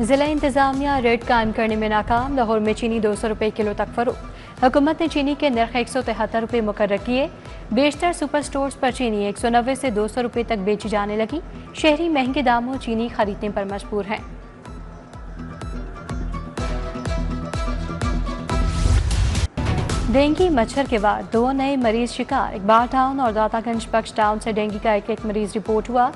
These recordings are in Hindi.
जिला इंतजामिया रेट कायम करने में नाकाम। लाहौर में चीनी 200 रुपये किलो तक फरोख्त। हुकूमत ने चीनी के नर्ख 173 रुपये मुकर्रर किए। बेशतर सुपर स्टोर्स पर चीनी 190 से 200 रुपये तक बेची जाने लगी। शहरी महंगे दामों चीनी खरीदने पर मजबूर हैं। डेंगू मच्छर के बाद 2 नए मरीज शिकार। इकबाल टाउन और दातागंज बख्श टाउन से डेंगू का एक मरीज रिपोर्ट हुआ।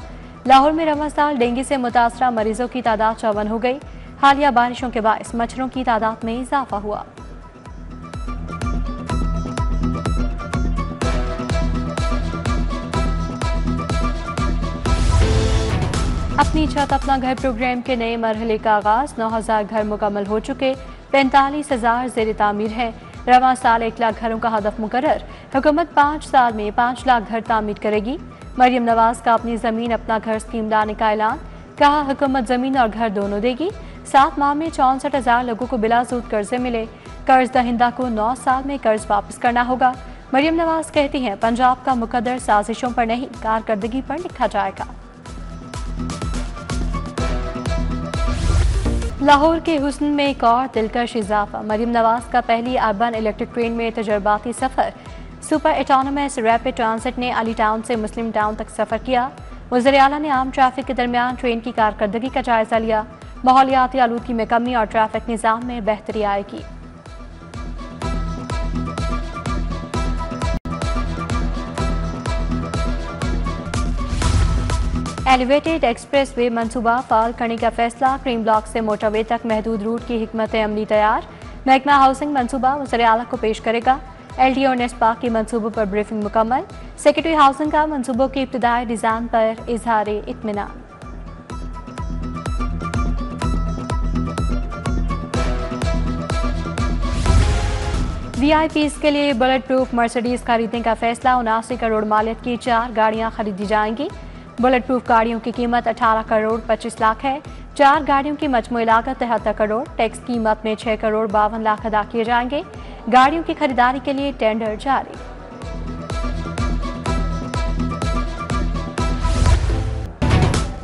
लाहौर में रवां साल डेंगू से मुतासरा मरीजों की तादाद 54 हो गई। हालिया बारिशों के बायस मच्छरों की तादाद में इजाफा हुआ। अपनी छत अपना घर प्रोग्राम के नए मरहले का आगाज। 9000 घर मुकम्मल हो चुके। 45,000 जेर तामीर है। रवां साल 1 लाख घरों का हदफ मुकर्रर। हुकूमत 5 साल में 5 लाख घर तामीर करेगी। मरियम नवाज का अपनी जमीन अपना घर स्कीम लाने का ऐलान। कहा हुकूमत जमीन और घर दोनों देगी। 7 माह में 64,000 लोगों को बिलासूद कर्जे मिले। कर्ज दहिंदा को 9 साल में कर्ज वापस करना होगा। मरियम नवाज कहती हैं पंजाब का मुकद्दर साजिशों पर नहीं कारकर्दगी पर लिखा जाएगा। लाहौर के हुस्न में एक और दिलकश इजाफा। मरियम नवाज का पहली अर्बन इलेक्ट्रिक ट्रेन में तजर्बाती सफर। सुपर एटोनमस रैपिड ट्रांसिट ने अली टाउन से मुस्लिम टाउन तक सफर किया। वज़ीर आला ने आम ट्रैफिक के दरमियान ट्रेन की कारकर्दगी का जायजा लिया। माहौलियाती आलूदगी में कमी और ट्रैफिक निज़ाम में बेहतरी आएगी। एलिवेटेड एक्सप्रेस वे मनसूबा फाल करने का फैसला। क्रीम ब्लॉक से मोटरवे तक महदूद रूट की हिकमत अमली तैयार। महकमा हाउसिंग मनसूबा वज़ीर आला को पेश करेगा। LD और नेस्पा के मनसूबों पर ब्रीफिंग मुकम्मल। सेक्रेटरी हाउसिंग का मनसूबों के इब्तिदाई डिज़ाइन पर इजहार इत्मीनान। VIPs के लिए बुलेट प्रूफ मर्सिडीज खरीदने का फैसला। 79 करोड़ मालियत की 4 गाड़ियां खरीदी जाएंगी। बुलेट प्रूफ गाड़ियों की कीमत 18 करोड़ 25 लाख है। 4 गाड़ियों की मजमूई लागत 73 करोड़। टैक्स कीमत में 6 करोड़ 52 लाख अदा किए जाएंगे। गाड़ियों की खरीदारी के लिए टेंडर जारी।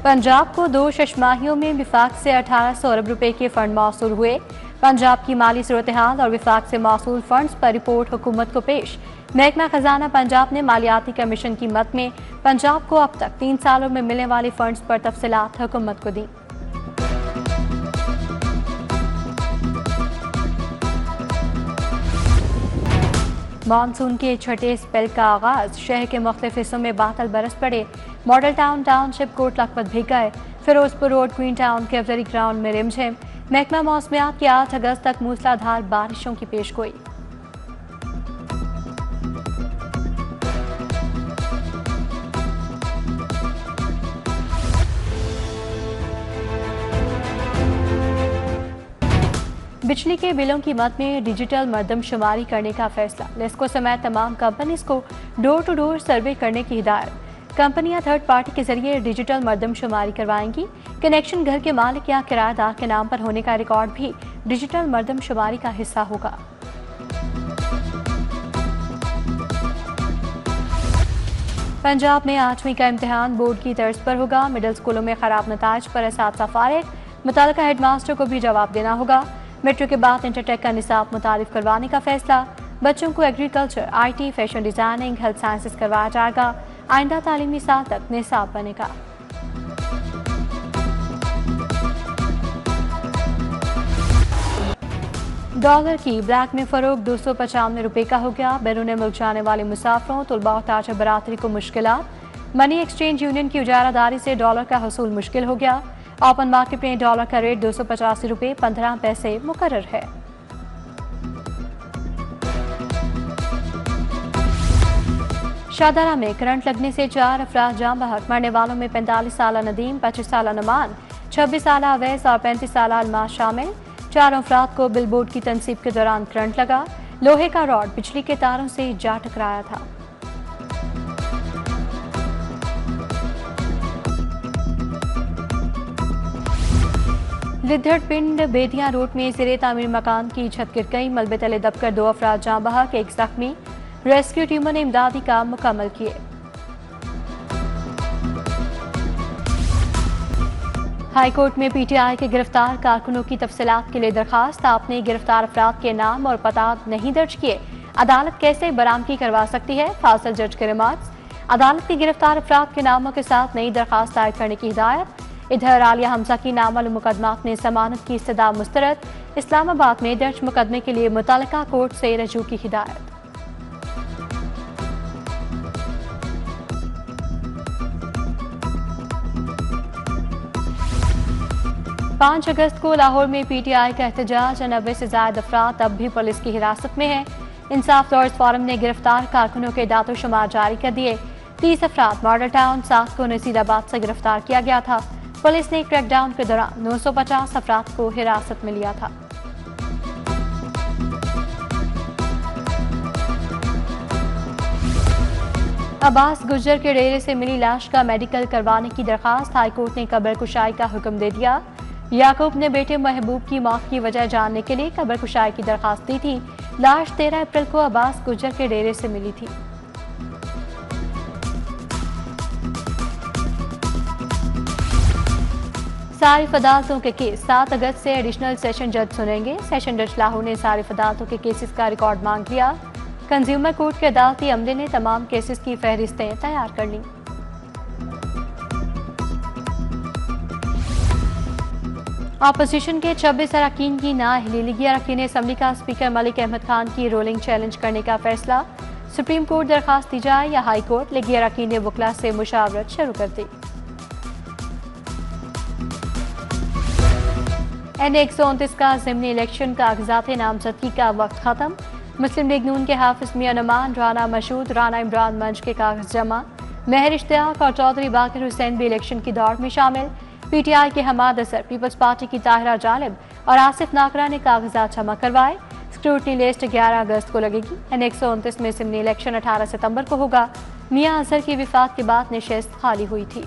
पंजाब को 2 शशमाहियों में विफाक से 1800 अरब रुपए के फंड मौसूल हुए। पंजाब की माली सूरत हाल और विफाक से मौसूल फंड्स पर रिपोर्ट हुकूमत को पेश। महकमा खजाना पंजाब ने मालियाती कमीशन की मद में पंजाब को अब तक 3 सालों में मिलने वाले फंड्स पर तफसीलात हुकूमत को दी। मानसून के छठे स्पेल का आगाज। शहर के मुख्तलिफ हिस्सों में बादल बरस पड़े। Model Town township Kot Lakhpat भीग गए। Ferozepur Road Queen Town Cavalry Ground में रिमझिम। महकमा मौसमियात की 8 अगस्त तक मूसलाधार बारिशों की पेशगोई। बिजली के बिलों की मद में डिजिटल मरदमशुमारी करने का फैसला। लेस्को समेत तमाम कंपनीज को डोर टू डोर सर्वे करने की हिदायत। कंपनियां थर्ड पार्टी के जरिए डिजिटल मरदमशुमारी करवाएंगी। कनेक्शन घर के मालिक या किराएदार के नाम पर होने का रिकॉर्ड भी डिजिटल मरदमशुमारी का हिस्सा होगा। पंजाब में 8वीं का इम्तिहान बोर्ड की तर्ज पर होगा। मिडिल स्कूलों में खराब नताज पर असातिज़ा फारिग। मुतल्लिका हेडमास्टर को भी जवाब देना होगा। मेट्रो के बाद इंटरटेक का निसाब मुतारिफ करवाने का फैसला। बच्चों को agriculture, IT, fashion designing, health sciences करवाया जाएगा। आइंदा तालीमी साल तक निसाब बनेगा। डॉलर की ब्लैक में फरोख 295 रुपये का हो गया। बैरून मुल्क जाने वाले मुसाफरों, तुलबा और ताजा बरादरी को मुश्किलात। मनी एक्सचेंज यूनियन की उजारादारी से डॉलर का हसूल मुश्किल हो गया। ओपन मार्केट में डॉलर का रेट 285 रुपये 15 पैसे मुकर्रर है। शाहदरा में करंट लगने से 4 अफराद जान बहक। मरने वालों में 45 साल नदीम, 25 साल नमान, 26 साल अवैस और 35 साल अलमास शामिल। 4 अफराद को बिलबोर्ड की तनसीब के दौरान करंट लगा। लोहे का रॉड बिजली के तारों से जा टकराया था। लिद्धड़ पिंड बेदियां रोड में ज़ेरे तामीर मकान की छत गिर गई। मलबे तले दबकर 2 अफराद जान बहक, 1 जख्मी। रेस्क्यू टीमों ने इमदादी काम मुकम्मल किए। हाई कोर्ट में पीटीआई के गिरफ्तार कारकुनों की तफसीलात के लिए दरखास्त। आपने गिरफ्तार अफराद के नाम और पता नहीं दर्ज किए, अदालत कैसे बरामदगी करवा सकती है? फासिल जज के रिमार्क्स। अदालत की गिरफ्तार अफराद के नामों के साथ नई दरखास्त दायर करने की हिदायत। इधर आलिया हमजा की नामल मुकदमात में जमानत की इस्तदा मुस्तरद। इस्लामाबाद में दर्ज मुकदमे के लिए मुतल्लिका कोर्ट से रजू की हिदायत। पाँच अगस्त को लाहौर में पीटीआई का एहतजाज। 90 से ज्यादा अफराद अब भी पुलिस की हिरासत में हैं। इंसाफ लॉयर्स फोरम ने गिरफ्तार कारकुनों के दातो शुमार जारी कर दिए। 30 अफराद मॉडल टाउन 7 को नसीराबाद से गिरफ्तार किया गया था। पुलिस ने क्रैकडाउन के दौरान 950 अफराद को हिरासत में लिया था। अब्बास गुज्जर के डेरे से मिली लाश का मेडिकल करवाने की दरखास्त। हाईकोर्ट ने कब्र कुशाई का हुक्म दे दिया। याकूब ने बेटे महबूब की मौत की वजह जानने के लिए कब्र कुशाई की दरखास्त दी थी। लाश 13 अप्रैल को अब्बास गुज्जर के डेरे से मिली थी। सारिफ अदालतों के केस 7 अगस्त से एडिशनल सेशन जज सुनेंगे। सेशन जज लाहौर ने सारिफ अदालतों के केसेस का रिकॉर्ड मांग लिया। कंज्यूमर कोर्ट के अदालती अमले ने तमाम केसेस की फहरिस्तें तैयार कर ली। अपोजिशन के 26 अरकान की नाअहलीगी। अरकान असम्बली का स्पीकर मलिक अहमद खान की रोलिंग चैलेंज करने का फैसला। सुप्रीम कोर्ट दरखास्त दी जाए या हाई कोर्ट? लीगी अरकान ने वकला से मुशावरत शुरू कर दी। N129 का ज़िमनी इलेक्शन कागजात नामजदगी का वक्त खत्म। मुस्लिम लीग नून के हाफिज मियां नुमान, राना मशहूद, राना इमरान मंच के कागज जमा। महर इश्तियाक और चौधरी बाकिर हुसैन भी इलेक्शन की दौड़ में शामिल। पीटीआई के हमाद असर, पीपल्स पार्टी की ताहिरा जालिब और आसिफ नाकरा ने कागजात जमा करवाए। स्क्रूटनी लिस्ट 11 अगस्त को लगेगी। N129 में ज़िमनी इलेक्शन 18 सितंबर को होगा। मियां अजहर की विफात के बाद नशिस्त खाली हुई थी।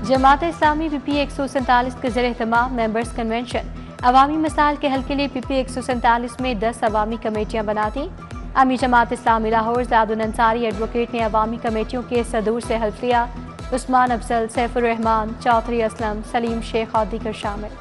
जमात इस्लामी PP 147 के ज़रिए एहतमाम मेंबर्स कन्वेंशन। अवामी मसाइल के हल के लिए PP 147 में 10 अवामी कमेटियां बनाती। अमी जमात इस्लामी लाहौर ज़ादुन अंसारी एडवोकेट ने अवामी कमेटियों के सदूर से हल्फ लिया। उस्मान अफजल, सैफुर रहमान, चौधरी असलम, सलीम शेख और दीगर शामिल।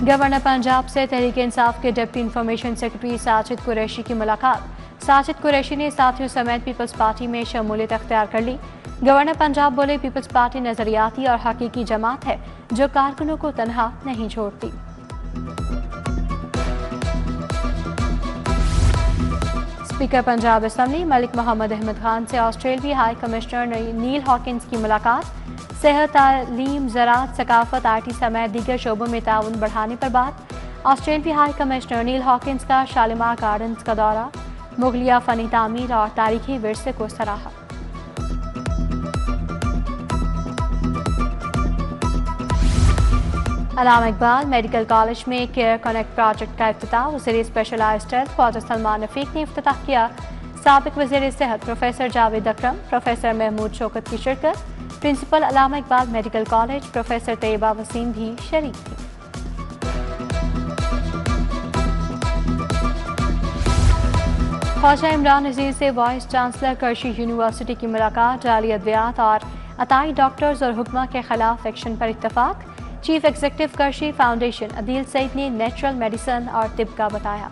गवर्नर पंजाब से तहरीक इंसाफ के deputy information secretary Sajid Qureshi की मुलाकात। साजिद कुरैशी ने साथियों समेत पीपल्स पार्टी में शमूलियत अख्तियार कर ली। गवर्नर पंजाब बोले, पीपल्स पार्टी नजरियाती और हकीकी जमात है जो कारकुनों को तनहा नहीं छोड़ती। स्पीकर पंजाब असम्बली मलिक मोहम्मद अहमद खान से ऑस्ट्रेलियाई हाई कमिश्नर नील हॉकिंस की मुलाकात। सेहत, तालीम, ज़राअत, सकाफत, IT समेत दीगर शोबों में ताउन बढ़ाने पर बात। ऑस्ट्रेलियाई हाई कमिश्नर नील हॉकिंस का शालीमार गार्डन्स का दौरा। मुगलिया फनी तामीर और तारीखी विरसे को सराहा। अल्लामा इकबाल मेडिकल कॉलेज में केयर कनेक्ट प्रोजेक्ट का इफ्तिताह। वज़ीर स्पेशलाइज्ड हेल्थ ख्वाजा सलमान रफीक ने इफ्तिताह किया। साबिक वज़ीर सेहत प्रोफेसर जावेद अकरम, प्रोफेसर महमूद शौकत की शिरकत। Principal Allama Iqbal medical college professor Tayyaba Waseem भी शरीक थी। ख्वाजा इमरान नज़ीर से वाइस चांसलर करशी यूनिवर्सिटी की मुलाकात। जाली अद्वियात और अताई डॉक्टर्स और हुक्मा के खिलाफ एक्शन पर इत्तफाक। Chief executive Qarshi foundation Adeel Saeed ने नेचुरल मेडिसिन और तिब का बताया।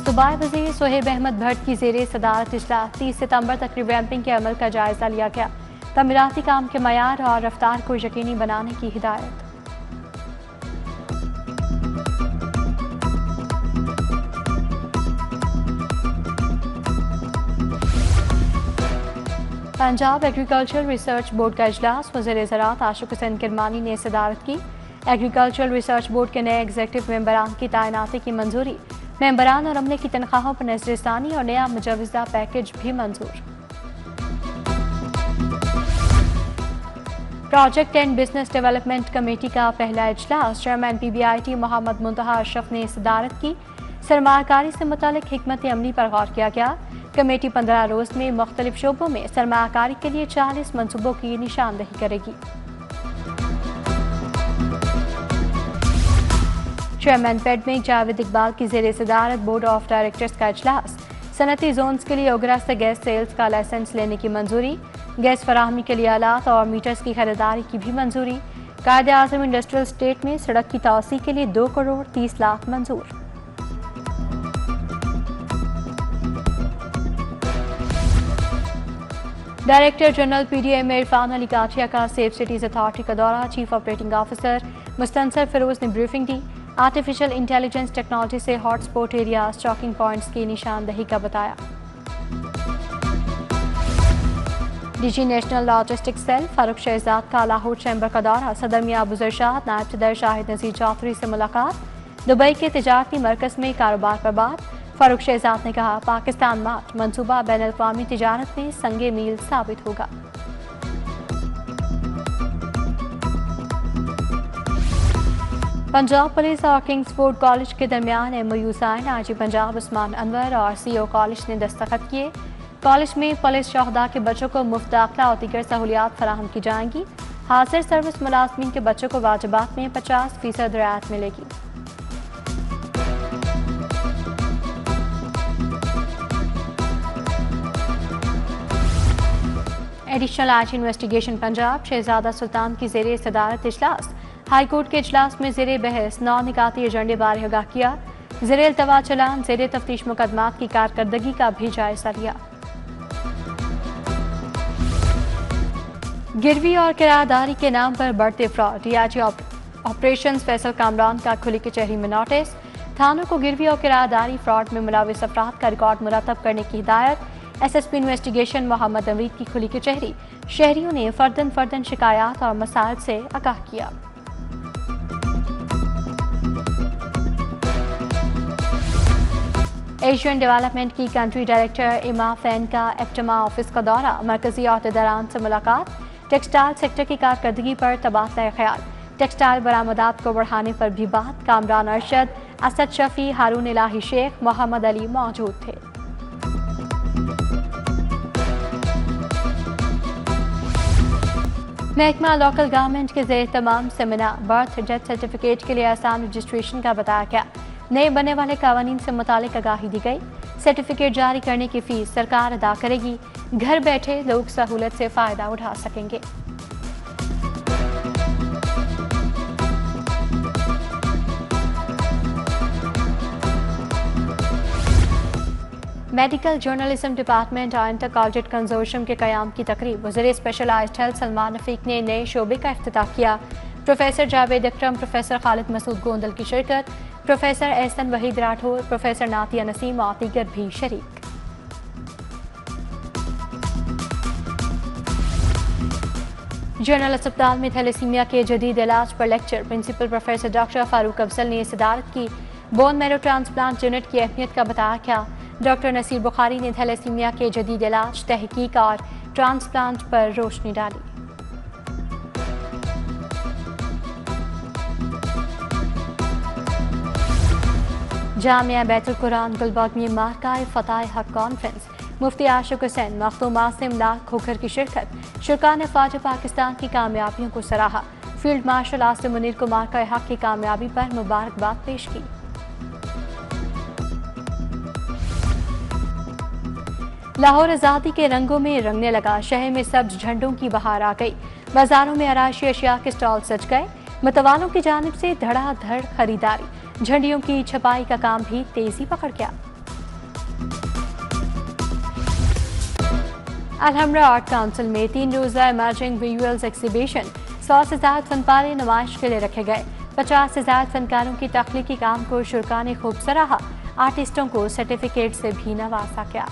सूबाई वज़ीर सोहेब अहमद भट्ट की ज़ेरे सदारत इजलास। 30 सितंबर तक रिवैम्पिंग के अमल का जायजा लिया गया। तमीराती काम के मयार और रफ्तार को यकीनी बनाने की हिदायत। पंजाब एग्रीकल्चरल रिसर्च बोर्ड का इजलास। वज़ीर ज़राअत आशिक हुसैन किरमानी ने सदारत की। एग्रीकल्चरल रिसर्च बोर्ड के नए एग्जीक्यूटिव मेंबरान की तैनाती की मंजूरी। मेंबरान और अमले की तनख्वाहों पर नजरसानी और नया मुजवजा पैकेज भी मंजूर। Project and business development committee का पहला इजलास। चेयरमैन PBIT मोहम्मद मुंतहा अशरफ ने सदारत की। सरमाकारी से मुतालिक हिकमत अमली पर गौर किया गया। कमेटी 15 रोज में मुख्तलिफ शोबों में सरमाकारी के लिए 40 मनसूबों की निशानदही करेगी। चेयरमैन फेड में जावेद इकबाल की ज़ेर सदारत बोर्ड ऑफ डायरेक्टर्स का इजलास। सनती जोन्स के लिए ओगरा से गैस सेल्स का लाइसेंस लेने की मंजूरी। गैस फराहमी के लिए आलात और मीटर्स की खरीदारी की भी मंजूरी। कायदे आज़म इंडस्ट्रियल स्टेट में सड़क की तोसी के लिए 2 करोड़ 30 लाख मंजूर। Director general PDM Irfan Ali Kathia का सेफ सिटीज अथॉरिटी का दौरा। Chief operating officer Mustansar Feroz ने ब्रीफिंग दी। आर्टिफिशियल इंटेलिजेंस टेक्नोलॉजी से हॉटस्पॉट एरियाज चॉकिंग पॉइंट्स की निशानदही का बताया। DG national logistics cell Farooq Shahzad का लाहौर चैम्बर का दौरा। सदर मियां अबू जरशाद, नायब सदर शाहिद नज़ीर चौधरी से मुलाकात। दुबई के तिजारती मरकज में कारोबार पर बात। फारूक शहजाद ने कहा, पाकिस्तान मार्ट मनसूबा बैनुल-अक़वामी तिजारत में संगे मील साबित होगा। पंजाब पुलिस और किंग्सफोर्ड कॉलेज के दरमियान MOU sign. IG Punjab Usman Anwar और CO कॉलेज ने दस्तखत किए। कॉलेज में पुलिस शोहदा के बच्चों को मुफ्त दाखिला और दीगर सहूलियात फराहम की जाएंगी। हाजिर सर्विस मुलाजमीन के बच्चों को वाजिबात में 50% रियायत मिलेगी। एडिशनल आईजी इन्वेस्टिगेशन पंजाब शहजादा सुल्तान की ज़ेर सदारत इजलास। हाई कोर्ट के इजलास में ज़ेर बहस 9 निकाती एजेंडे बारे आगाह किया। ज़ेर इल्तवा चलान ज़ेर तफ्तीश मुकदमात की कारकर्दगी का भी जायजा लिया। गिरवी और किराएदारी के नाम पर बढ़ते fraud. DIG operations Faisal Kamran का खुली कचहरी में नोटिस। थानों को गिरवी और किराएदारी फ्रॉड में मुलविस अफराद का रिकॉर्ड मुरतब करने की हिदायत। SSP इन्वेस्टिगेशन मोहम्मद अमीद की खुली कचहरी। शहरियों ने फर्दन शिकायत और मसाइल से आगाह किया। एशियन डेवलपमेंट की कंट्री डायरेक्टर इमा फैन का एप्टमा ऑफिस का दौरा। मरकजी अहदेदारान से मुलाकात। टेक्सटाइल सेक्टर की कारकर्दगी पर तबादला ख्याल। टेक्सटाइल बरामदात को बढ़ाने पर भी बात। कामरान अरशद, असद शफी, हारून इलाही शेख, मोहम्मद अली मौजूद थे। महकमा लोकल गवर्नमेंट के ज़ेर तमाम सेमिनार। बर्थ डेथ सर्टिफिकेट के लिए आसान रजिस्ट्रेशन का बताया गया। नए बनने वाले कानून से मुतालिक आगाही दी गई। सर्टिफिकेट जारी करने की फीस सरकार अदा करेगी। घर बैठे लोग सहूलत से फ़ायदा उठा सकेंगे। मेडिकल जर्नलिज्म डिपार्टमेंट और इंटर कॉलेजिएट कंसोर्शियम के क़याम की तकरीब। वज़ीर स्पेशलाइज्ड हेल्थ सलमान रफ़ीक ने नए शोबे का इफ्तिताह किया। प्रोफेसर जावेद अकरम, प्रोफेसर खालिद मसूद गोंदल की शिरकत। प्रोफेसर एहसन वहीद राठौर, प्रोफेसर नातिया नसीम और दीगर भी शरीक। जनरल अस्पताल में थैलेसीमिया के जदीद इलाज पर lecture. Principal professor doctor Farooq Afzal ने सदारत की। बोन मैरो ट्रांसप्लांट यूनिट की अहमियत का बताया क्या। डॉक्टर नसीर बुखारी ने थैलेसीमिया के जदीद इलाज, तहकीक और ट्रांसप्लांट पर रोशनी डाली। जामिया बैतुल कुरान गुलबर्ग में मार्काए फताह हक कॉन्फ्रेंस। मुफ्ती आशिक हुसैन, मखदूम आसिम लाख खोखर की शिरकत। शुरा ने फ़ौज पाकिस्तान की कामयाबियों को सराहा। फील्ड मार्शल आसिम मुनीर को मार्काए हक की कामयाबी पर मुबारकबाद पेश की। लाहौर आज़ादी के रंगों में रंगने लगा। शहर में सब्ज झंडों की बहार आ गई। बाजारों में आराशी अशिया के स्टॉल सज गए। मतवालों की जानिब से धड़ाधड़ खरीदारी। झंडियों की छपाई का काम भी तेजी पकड़ गया। अलहमरा आर्ट काउंसिल में 3 रोज़ा इमर्जिंग विजुअल्स एग्जीबिशन। 100 से ज़्यादा फनपारे नुमाइश के लिए रखे गए। 50 से ज़्यादा फनकारों की तख्लीकी काम को शुरा ने खूब सराहा। आर्टिस्टों को सर्टिफिकेट से भी नवाजा गया।